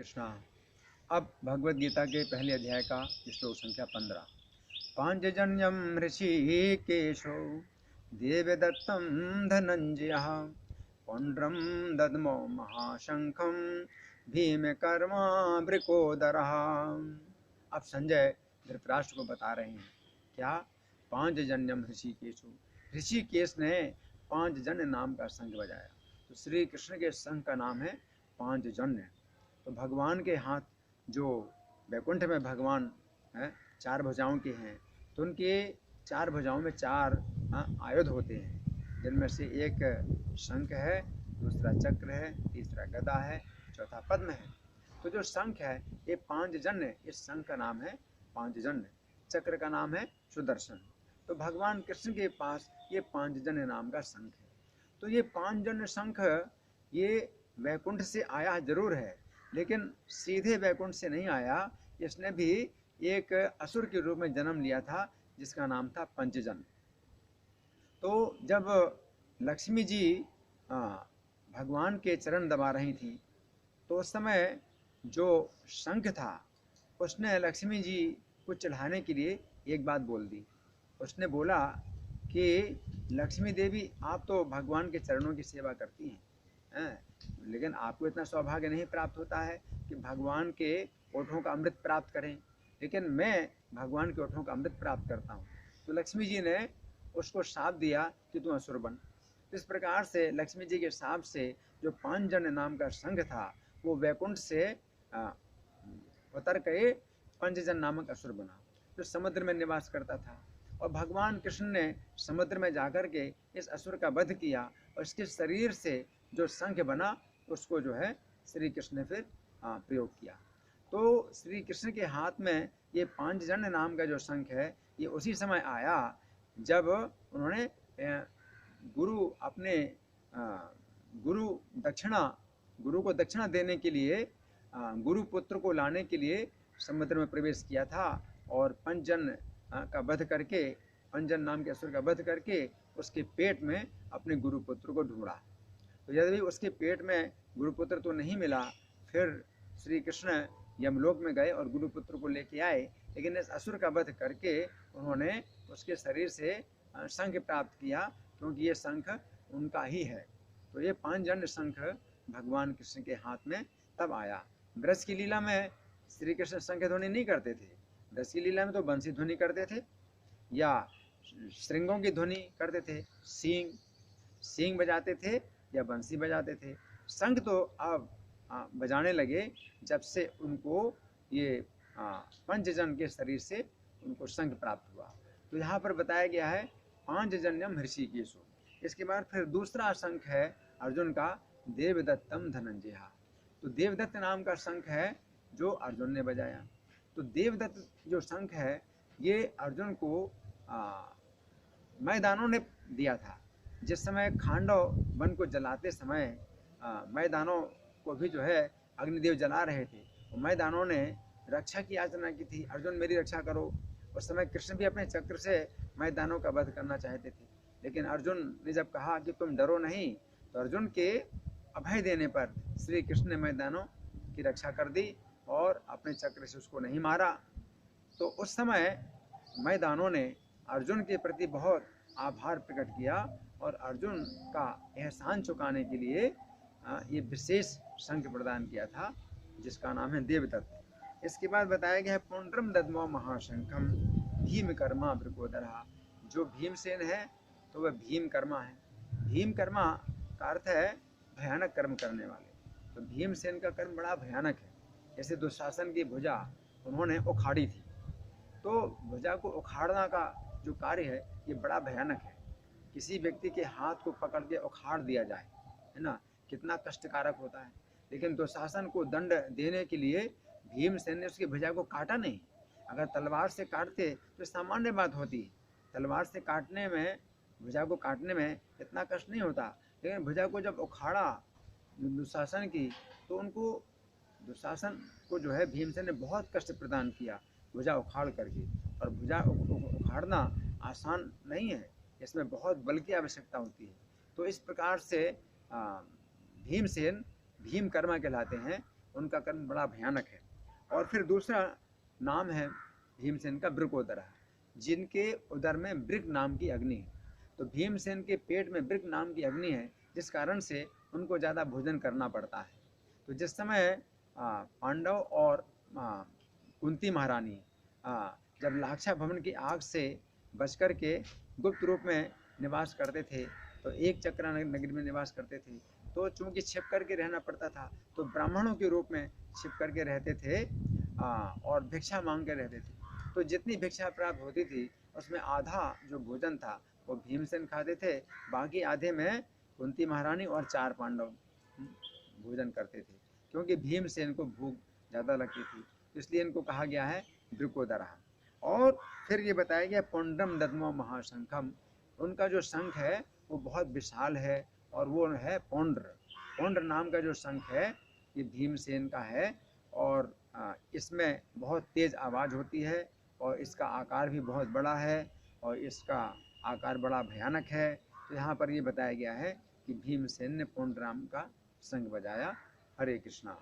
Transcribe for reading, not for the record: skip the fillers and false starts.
कृष्णा। अब भगवद गीता के पहले अध्याय का श्लोक संख्या 15। पांचजन्यम ऋषिकेशो देवदत्तं धनंजयः पौंड्रम दद्मो महाशंखम भीमकर्मावृकोदरः। अब संजय धृतराष्ट्र को बता रहे हैं क्या? पांचजन्यम ऋषिकेशो, ऋषिकेश ने पांचजन्य नाम का शंख बजाया। तो श्री कृष्ण के शंख का नाम है पांचजन्य। तो भगवान के हाथ जो वैकुंठ में भगवान है चार भुजाओं के हैं, तो उनके चार भुजाओं में चार आयुध होते हैं, जिनमें से एक शंख है, दूसरा चक्र है, तीसरा गदा है, चौथा पद्म है। तो जो शंख है ये पांचजन्य, इस शंख का नाम है पांचजन्य, चक्र का नाम है सुदर्शन। तो भगवान कृष्ण के पास ये पांचजन्य नाम का शंख है। तो ये पांचजन्य शंख ये वैकुंठ से आया जरूर है, लेकिन सीधे वैकुंठ से नहीं आया। इसने भी एक असुर के रूप में जन्म लिया था, जिसका नाम था पंचजन। तो जब लक्ष्मी जी भगवान के चरण दबा रही थी, तो उस समय जो शंख था उसने लक्ष्मी जी को चढ़ाने के लिए एक बात बोल दी। उसने बोला कि लक्ष्मी देवी, आप तो भगवान के चरणों की सेवा करती हैं, लेकिन आपको इतना सौभाग्य नहीं प्राप्त होता है कि भगवान के ओठों का अमृत प्राप्त करें, लेकिन मैं भगवान के ओठों का अमृत प्राप्त करता हूँ। तो लक्ष्मी जी ने उसको शाप दिया कि तू असुर बन। इस प्रकार से लक्ष्मी जी के शाप से जो पांचजन्य नाम का शंख था वो वैकुंठ से उतर के पंचजन नामक असुर बना, जो समुद्र में निवास करता था। और भगवान कृष्ण ने समुद्र में जाकर के इस असुर का वध किया, और इसके शरीर से जो शंख बना उसको जो है श्री कृष्ण ने फिर प्रयोग किया। तो श्री कृष्ण के हाथ में ये पांचजन्य नाम का जो शंख है ये उसी समय आया जब उन्होंने गुरु अपने गुरु को दक्षिणा देने के लिए गुरु पुत्र को लाने के लिए समुद्र में प्रवेश किया था, और पंचजन का वध करके, पंचजन नाम के असुर का वध करके उसके पेट में अपने गुरुपुत्र को ढूंढा। तो यदि उसके पेट में गुरुपुत्र तो नहीं मिला, फिर श्री कृष्ण यमलोक में गए और गुरुपुत्र को लेके आए, लेकिन इस असुर का वध करके उन्होंने उसके शरीर से शंख प्राप्त किया, क्योंकि ये शंख उनका ही है। तो ये पांचजन्य शंख भगवान कृष्ण के हाथ में तब आया। ब्रज की लीला में श्री कृष्ण शंख ध्वनि नहीं करते थे। ब्रज की लीला में तो बंसी ध्वनि करते थे या श्रृंगों की ध्वनि करते थे, सींग बजाते थे या बंसी बजाते थे। शंख तो अब बजाने लगे जब से उनको ये पंचजन के शरीर से उनको शंख प्राप्त हुआ। तो यहाँ पर बताया गया है पांचजन्यम ऋषिकेशो। इसके बाद फिर दूसरा शंख है अर्जुन का, देवदत्तम धनंजय। तो देवदत्त नाम का शंख है जो अर्जुन ने बजाया। तो देवदत्त जो शंख है ये अर्जुन को मैदानों ने दिया था। जिस समय खांडव वन को जलाते समय मैदानों को भी जो है अग्निदेव जला रहे थे, तो मैदानों ने रक्षा की याचना की थी, अर्जुन मेरी रक्षा करो। उस समय कृष्ण भी अपने चक्र से मैदानों का वध करना चाहते थे, लेकिन अर्जुन ने जब कहा कि तुम डरो नहीं, तो अर्जुन के अभय देने पर श्री कृष्ण ने मैदानों की रक्षा कर दी और अपने चक्र से उसको नहीं मारा। तो उस समय मैदानों ने अर्जुन के प्रति बहुत आभार प्रकट किया और अर्जुन का एहसान चुकाने के लिए ये विशेष शंख प्रदान किया था, जिसका नाम है देवदत्त। इसके बाद बताया गया है पौंड्रम दद्मो महाशंखम भीमकर्मा वृकोदरः। जो भीमसेन है तो वह भीमकर्मा है। भीमकर्मा का अर्थ है भयानक कर्म करने वाले। तो भीमसेन का कर्म बड़ा भयानक है। जैसे दुशासन की भुजा उन्होंने उखाड़ी थी, तो भुजा को उखाड़ना का जो कार्य है ये बड़ा भयानक है। किसी व्यक्ति के हाथ को पकड़ के उखाड़ दिया जाए, है ना, कितना कष्टकारक होता है। लेकिन दुशासन को दंड देने के लिए भीमसेन ने उसकी भुजा को काटा नहीं। अगर तलवार से काटते तो सामान्य बात होती, तलवार से काटने में, भुजा को काटने में इतना कष्ट नहीं होता, लेकिन भुजा को जब उखाड़ा दुशासन की, तो उनको, दुशासन को जो है भीमसेन ने बहुत कष्ट प्रदान किया भुजा उखाड़ करके। और भुजा उखाड़ना आसान नहीं है, इसमें बहुत बल की आवश्यकता होती है। तो इस प्रकार से भीमसेन भीमकर्मा कहलाते हैं। उनका कर्म बड़ा भयानक है। और फिर दूसरा नाम है भीमसेन का वृकोदरा, जिनके उदर में वृक नाम की अग्नि है। तो भीमसेन के पेट में वृक नाम की अग्नि है, जिस कारण से उनको ज़्यादा भोजन करना पड़ता है। तो जिस समय पांडव और कुंती महारानी जब लाक्षा भवन की आग से बच कर के गुप्त रूप में निवास करते थे, तो एक चक्रा नगरी में निवास करते थे, तो चूंकि छिप करके रहना पड़ता था, तो ब्राह्मणों के रूप में छिप करके रहते थे और भिक्षा मांग के रहते थे। तो जितनी भिक्षा प्राप्त होती थी उसमें आधा जो भोजन था वो भीमसेन खाते थे, बाकी आधे में कुंती महारानी और 4 पांडव भोजन करते थे, क्योंकि भीमसेन को भूख ज़्यादा लगती थी, इसलिए इनको कहा गया है वृकोदरा। और फिर ये बताया गया पौंड्रम दद्मो महाशंखम, उनका जो शंख है वो बहुत विशाल है, और वो है पौंड्र। पौंड्र नाम का जो शंख है ये भीमसेन का है, और इसमें बहुत तेज़ आवाज़ होती है, और इसका आकार भी बहुत बड़ा है, और इसका आकार बड़ा भयानक है। तो यहाँ पर ये बताया गया है कि भीमसेन ने पौंड्र नाम का शंख बजाया। हरे कृष्णा।